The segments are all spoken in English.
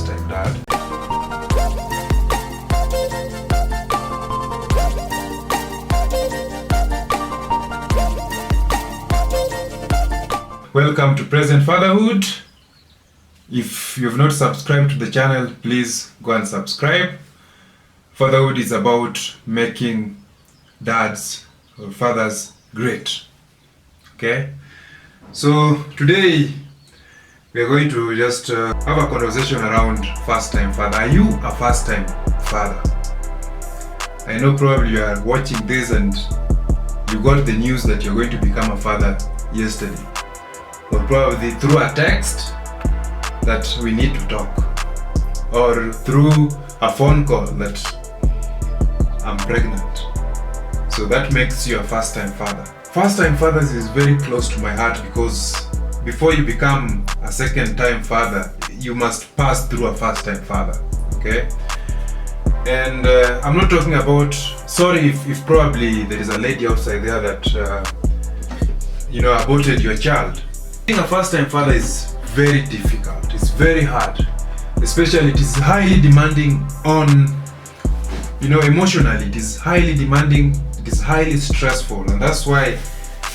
first-time dad. Welcome to Present Fatherhood. If you've not subscribed to the channel, please go and subscribe. Fatherhood is about making dads or fathers great. Okay? So today we are going to just have a conversation around first-time father. Are you a first-time father? I know probably you are watching this and you got the news that you're going to become a father yesterday, or probably through a text that we need to talk, or through a phone call that I'm pregnant. So that makes you a first-time father. First-time fathers is very close to my heart because before you become a second-time father, you must pass through a first-time father. Okay? And I'm not talking about, sorry if probably there is a lady outside there that aborted your child. Being a first-time father is very difficult. It's very hard. Especially it is highly demanding on, emotionally. It is highly demanding. It is highly stressful. And that's why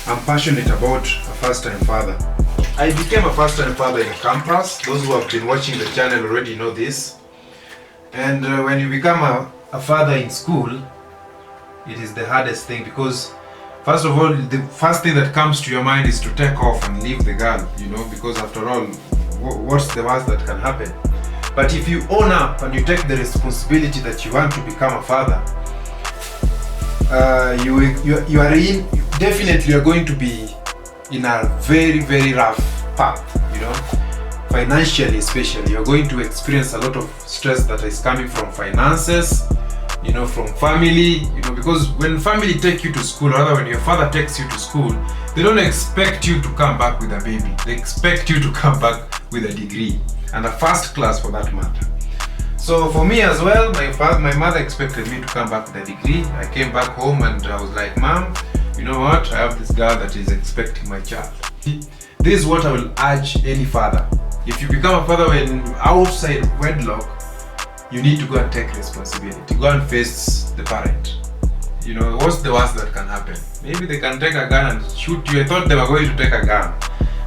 I'm passionate about a first-time father. I became a first-time father in campus. Those who have been watching the channel already know this. And when you become a father in school, it is the hardest thing because first of all, the first thing that comes to your mind is to take off and leave the girl, because after all, what's the worst that can happen? But if you own up and you take the responsibility that you want to become a father, you are definitely going to be in a very, very rough path, financially especially. You're going to experience a lot of stress that is coming from finances, from family, because when family take you to school, or rather when your father takes you to school, they don't expect you to come back with a baby. They expect you to come back with a degree, and a first class for that matter. So for me as well, my mother expected me to come back with a degree. I came back home and I was like, Mom, you know what? I have this girl that is expecting my child. This is what I will urge any father. If you become a father when outside wedlock, you need to go and take responsibility. Go and face the parent. What's the worst that can happen? Maybe they can take a gun and shoot you. I thought they were going to take a gun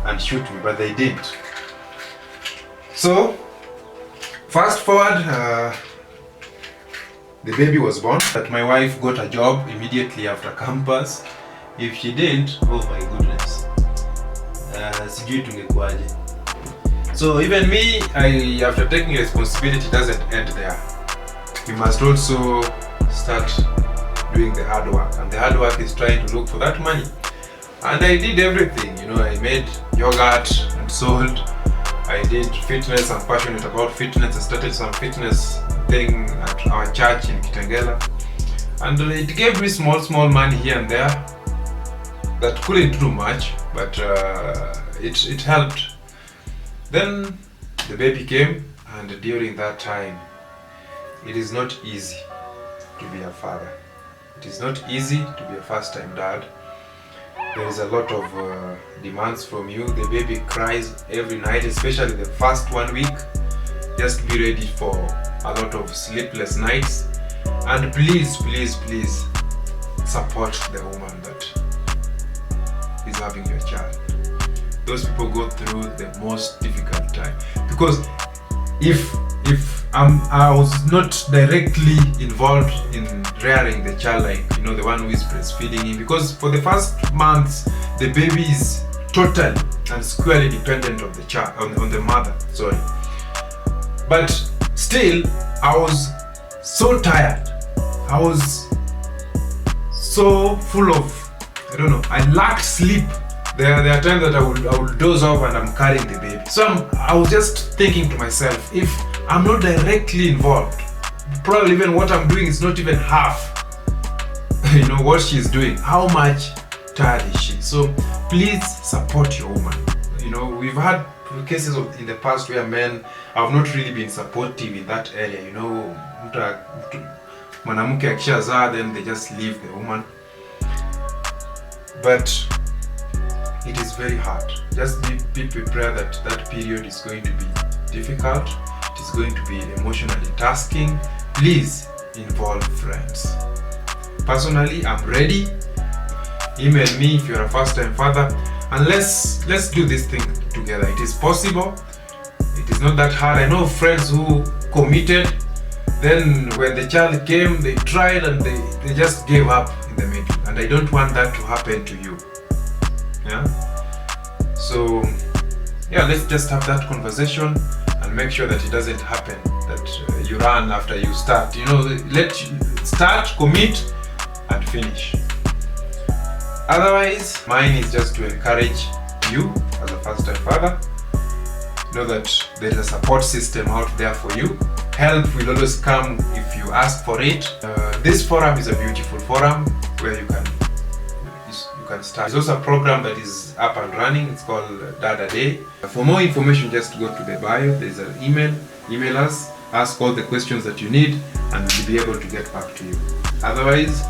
and shoot me, but they didn't. So, fast forward, the baby was born. But my wife got a job immediately after campus. If she didn't, oh my goodness. Sijui tungekuaje. So even me, after taking responsibility, doesn't end there. You must also start doing the hard work, and the hard work is trying to look for that money. And I did everything. I made yogurt and sold. I did fitness. I'm passionate about fitness. I started some fitness thing at our church in Kitengela, and it gave me small money here and there that couldn't do much, but it helped. Then the baby came, and during that time, it is not easy to be a father. It is not easy to be a first-time dad. There is a lot of demands from you. The baby cries every night, especially the first 1 week. Just be ready for a lot of sleepless nights. And please support the woman that is having your child. Those people go through the most difficult time, because if I was not directly involved in rearing the child, like the one who is breastfeeding him, because for the first months the baby is totally and squarely dependent on the child, on the mother. Sorry, but still I was so tired. I was so full of, I lacked sleep. There are times that I will doze off and I'm carrying the baby. So I was just thinking to myself, if I'm not directly involved, probably even what I'm doing is not even half, what she's doing. How much tired is she? So please support your woman. We've had cases in the past where men have not really been supportive in that area. Mwanamke akishazaa, then they just leave the woman. But it is very hard. Just be prepared that period is going to be difficult. it is going to be emotionally tasking. Please involve friends. Personally, I'm ready. Email me if you're a first-time father, and let's do this thing together. It is possible. It is not that hard. I know friends who committed, then when the child came, they tried and they just gave up in the middle, and I don't want that to happen to you. Yeah. So yeah, let's just have that conversation and make sure that it doesn't happen, that you run after you start. Let you start, commit, and finish. Otherwise, mine is just to encourage you as a first-time father. Know that there is a support system out there for you. Help will always come if you ask for it. This forum is a beautiful forum where you can start. There's also a program that is up and running. It's called Dad a Day. For more information, just go to the bio. There's an email us, ask all the questions that you need, and we'll be able to get back to you. Otherwise,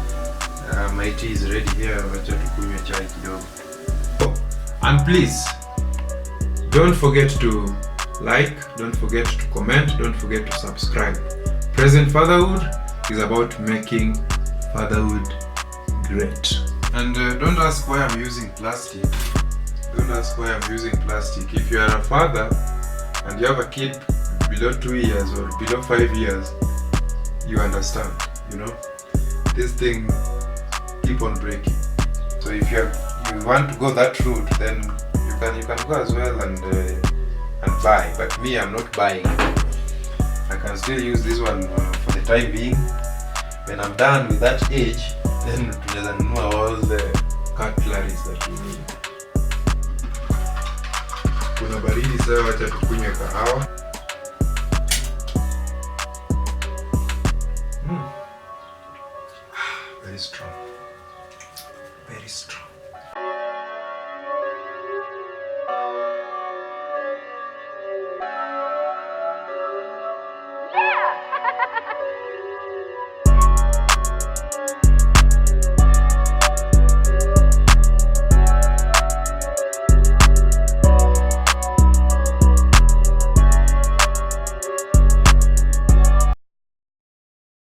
my tea is ready here. Wacha tukunywe chai kidogo. And please, don't forget to like, don't forget to comment, don't forget to subscribe. Present Fatherhood is about making fatherhood great. And don't ask why I'm using plastic. Don't ask why I'm using plastic. If you are a father and you have a kid below 2 years or below 5 years, you understand, this thing keep on breaking. So if you want to go that route, then you can go as well and buy. But me, I'm not buying. I can still use this one for the time being. When I'm done with that age, then tunaweza nunua all the cutleries that we need. Kuna baridi sawa, wacha tukunywe kahawa. Very strong.